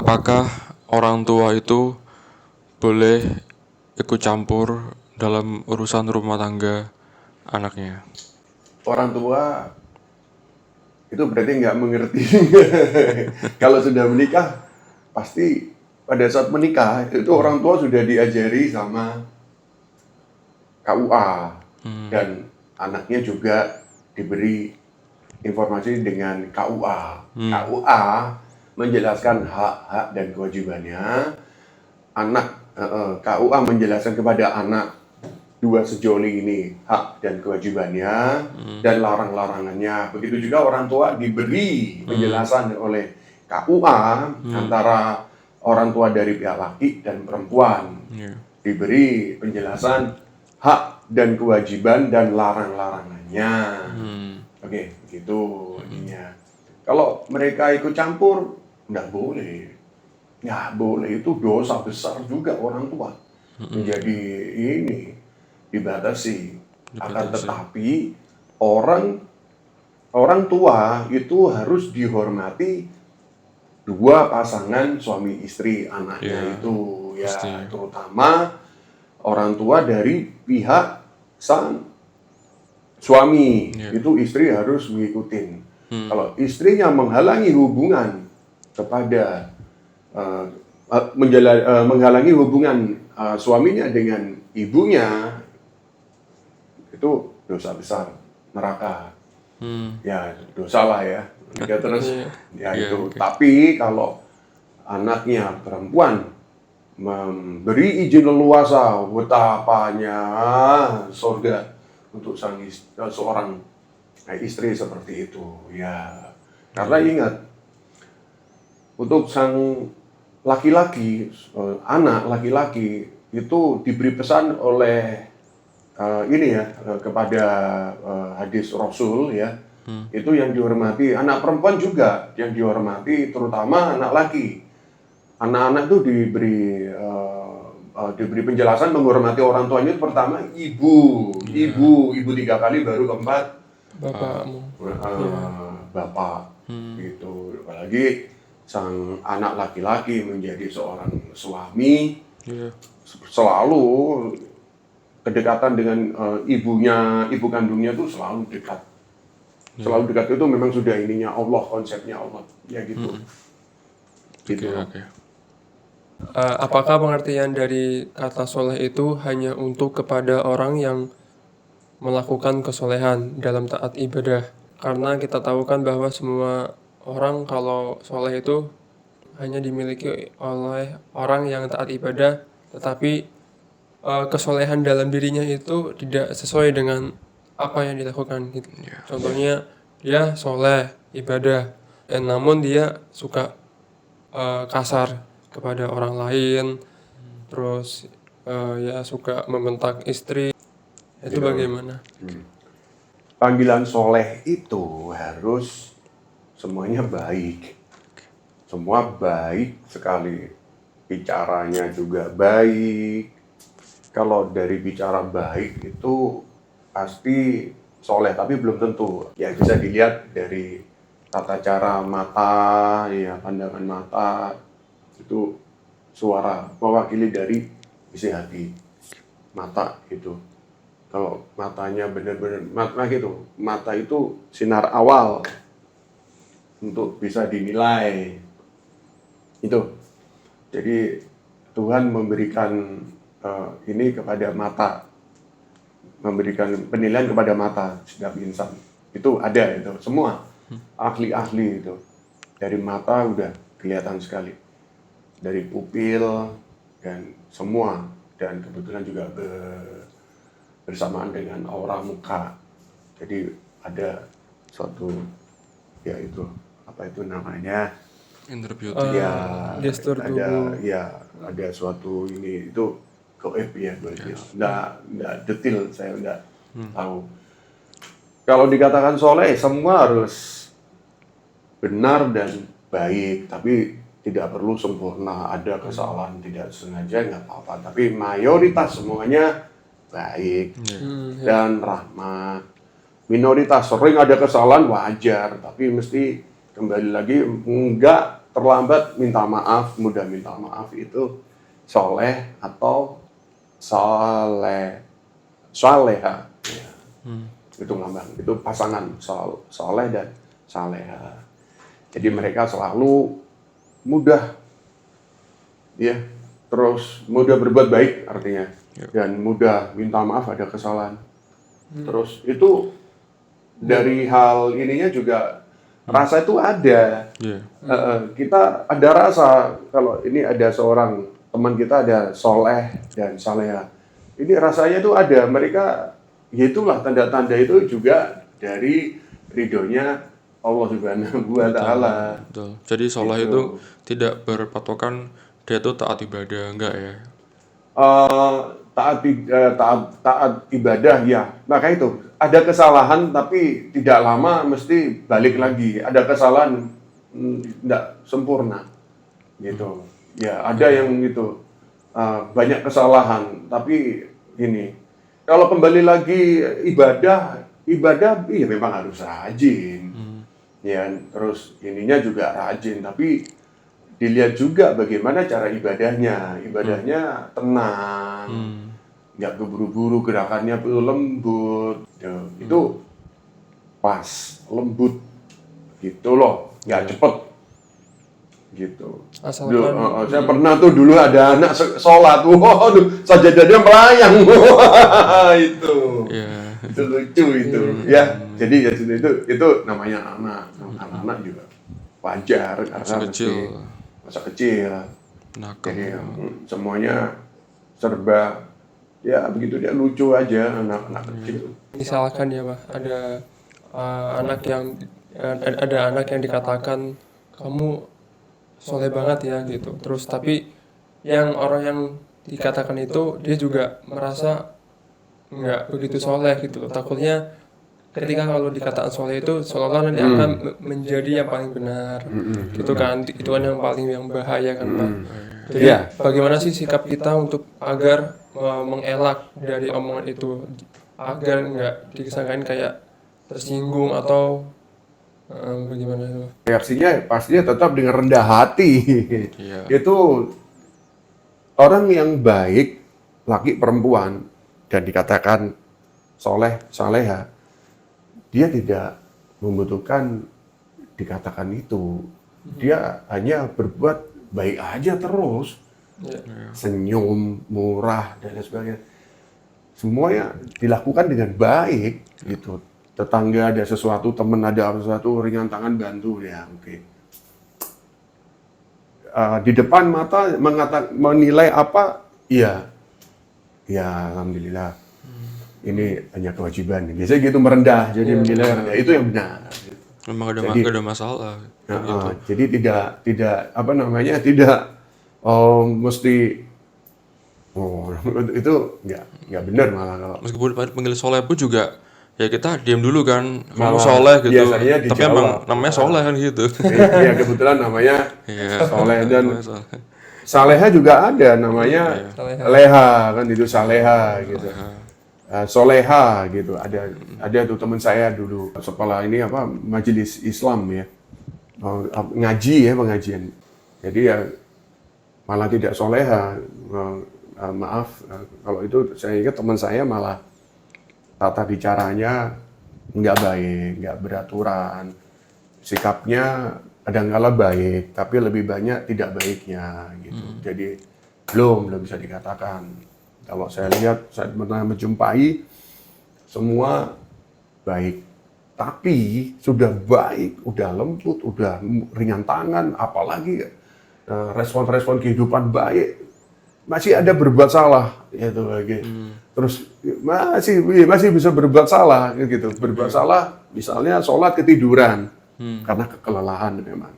Apakah orang tua itu boleh ikut campur dalam urusan rumah tangga anaknya? Orang tua itu berarti nggak mengerti. Kalau sudah menikah, pasti pada saat menikah itu orang tua sudah diajari sama KUA dan anaknya juga diberi informasi dengan KUA. KUA menjelaskan hak-hak dan kewajibannya. KUA menjelaskan kepada anak dua sejoli ini hak dan kewajibannya dan larang-larangannya. Begitu juga orang tua diberi penjelasan oleh KUA antara orang tua dari pihak laki dan perempuan. Diberi penjelasan hak dan kewajiban dan larang-larangannya. Oke, begitu intinya. Kalau mereka ikut campur, nggak boleh. Nggak boleh, itu dosa besar juga orang tua. Menjadi ini dibatasi. Akan tetapi orang tua itu harus dihormati dua pasangan suami istri anaknya itu ya, terutama orang tua dari pihak sang suami itu istri harus mengikuti. Kalau istrinya menghalangi hubungan kepada menghalangi hubungan suaminya dengan ibunya, itu dosa besar, neraka. Ya dosa lah ya. Terus ya itu. Tapi kalau anaknya perempuan memberi izin leluasa, betapanya surga untuk seorang istri seperti itu. Ya, karena ingat, untuk sang laki-laki, anak laki-laki itu diberi pesan oleh kepada hadis Rasul ya, itu yang dihormati. Anak perempuan juga yang dihormati, terutama anak laki. Anak-anak itu diberi penjelasan menghormati orang tuanya itu pertama ibu 3 kali, baru keempat bapak gitu. Apalagi sang anak laki-laki menjadi seorang suami, selalu kedekatan dengan ibu kandungnya itu selalu dekat. Selalu dekat itu memang sudah ininya Allah, konsepnya Allah ya gitu. Oke. Apakah pengertian dari kata soleh itu hanya untuk kepada orang yang melakukan kesolehan dalam taat ibadah? Karena kita tahu kan bahwa semua orang kalau soleh itu hanya dimiliki oleh orang yang taat ibadah, tetapi kesolehan dalam dirinya itu tidak sesuai dengan apa yang dilakukan gitu. Contohnya dia soleh ibadah, namun dia suka kasar kepada orang lain, terus ya suka membentak istri, itu bagaimana? Panggilan soleh itu harus semuanya baik, semua baik sekali, bicaranya juga baik. Kalau dari bicara baik itu pasti soleh, tapi belum tentu. Ya bisa dilihat dari tata cara mata, ya pandangan mata, itu suara mewakili dari isi hati mata itu. Kalau matanya benar-benar mata itu sinar awal untuk bisa dinilai itu. Jadi Tuhan memberikan ini kepada mata, memberikan penilaian kepada mata setiap insan. Itu ada itu semua ahli-ahli itu. Dari mata udah kelihatan sekali, dari pupil dan semua, dan kebetulan juga bersamaan dengan aura muka. Jadi ada suatu ya itu apa itu namanya gestur tubuh. Ada suatu ini itu goib ya berarti. Nggak detail, saya nggak tahu. Kalau dikatakan soleh, semua harus benar dan baik, tapi tidak perlu sempurna. Ada kesalahan tidak sengaja nggak apa-apa, tapi mayoritas semuanya baik dan rahmat. Minoritas sering ada kesalahan wajar, tapi mesti kembali lagi enggak terlambat minta maaf, mudah minta maaf itu soleh atau soleha. Ya. Itu lambang, itu pasangan soleh dan saleha. Jadi mereka selalu mudah, ya, terus mudah berbuat baik artinya, dan mudah minta maaf ada kesalahan. Terus itu dari hal ininya juga rasa itu ada. Kita ada rasa kalau ini ada seorang teman kita ada soleh dan saleha. Ini rasanya itu ada. Mereka, ya itulah tanda-tanda itu juga dari ridhonya Allah Subhanahu wa Ta'ala. Betul. Jadi soleh itu tidak berpatokan dia itu taat ibadah, enggak ya? Taat ibadah ya. Maka itu ada kesalahan tapi tidak lama mesti balik lagi. Ada kesalahan tidak sempurna gitu. Ya ada yang gitu banyak kesalahan tapi ini kalau kembali lagi ibadah iya memang harus rajin. Ya terus ininya juga rajin tapi dilihat juga bagaimana cara ibadahnya tenang, nggak keburu-buru, gerakannya tuh lembut, itu pas, lembut, gitu loh, nggak cepet, gitu. Saya pernah tuh dulu ada anak sholat, waduh, sajadahnya melayang, itu lucu itu, ya. Jadi ya itu namanya anak juga wajar karena masa kecil, jadi semuanya serba ya begitu, dia lucu aja anak kecil. Misalkan ya Pak, ada anak yang dikatakan kamu soleh banget ya gitu, terus tapi yang orang yang dikatakan itu dia juga merasa nggak begitu soleh gitu, takutnya ketika kalau dikatakan soleh itu seolah-olah nanti akan menjadi yang paling benar, gitu kan, itu kan yang paling bahaya kan Pak. Jadi bagaimana sih sikap kita untuk agar mengelak dari omongan itu, agar nggak disangkain kayak tersinggung atau bagaimana itu? Reaksinya pastinya tetap dengan rendah hati. Itu orang yang baik, laki perempuan, dan dikatakan soleh, saleha, dia tidak membutuhkan dikatakan itu. Dia hanya berbuat baik aja terus. Senyum, murah, dan lain sebagainya. Semuanya dilakukan dengan baik. Gitu. Tetangga ada sesuatu, teman ada sesuatu, ringan tangan bantu. Ya, oke. Di depan mata menilai apa? Iya. Ya, alhamdulillah. Ini hanya kewajiban. Biasanya gitu merendah, jadi menilai rendah. Itu yang benar. Memang ada masalah. Gitu. Jadi tidak apa namanya, tidak mesti itu nggak benar malah kalau. Meskipun panggil soleh pun juga ya kita diam dulu kan, kamu soleh gitu. Tapi emang namanya soleh kan gitu. Iya kebetulan namanya soleh, dan saleha juga ada namanya leha kan, itu saleha gitu. Soleha gitu, ada tuh teman saya dulu sekolah ini apa majelis Islam ya, ngaji ya, pengajian, jadi ya malah tidak soleha, maaf kalau itu saya ingat teman saya malah tata bicaranya nggak baik, nggak beraturan, sikapnya kadang-kala baik tapi lebih banyak tidak baiknya gitu. Jadi belum bisa dikatakan. Kalau saya lihat, saya pernah menjumpai semua baik, tapi sudah baik, udah lembut, udah ringan tangan, apalagi respon-respon kehidupan baik, masih ada berbuat salah, itu lagi. Terus masih bisa berbuat salah, gitu. Berbuat salah, misalnya sholat ketiduran, karena kelelahan memang,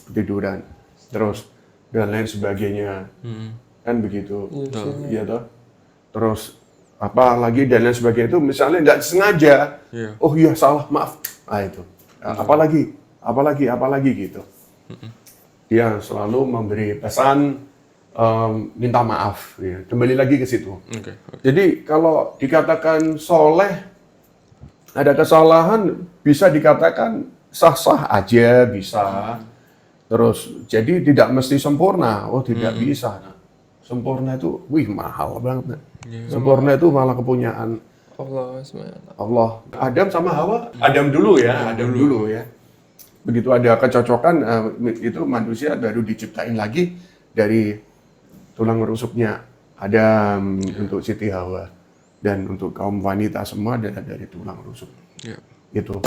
ketiduran, terus dan lain sebagainya, kan begitu, iya toh. Terus apa lagi dan lain sebagainya itu misalnya nggak sengaja, oh iya salah, maaf, itu apalagi gitu. Dia selalu memberi pesan minta maaf, ya. Kembali lagi ke situ. Jadi kalau dikatakan soleh ada kesalahan bisa dikatakan sah-sah aja bisa, Terus jadi tidak mesti sempurna. Oh, tidak bisa. Nak. Sempurna itu mahal banget. Nak. Sempurna itu malah kepunyaan Allah SWT. Allah. Adam sama Hawa, Adam dulu ya, Adam dulu ya. Begitu ada kecocokan, itu manusia baru diciptain lagi dari tulang rusuknya Adam untuk Siti Hawa, dan untuk kaum wanita semua adalah dari tulang rusuk. Ya. Itu.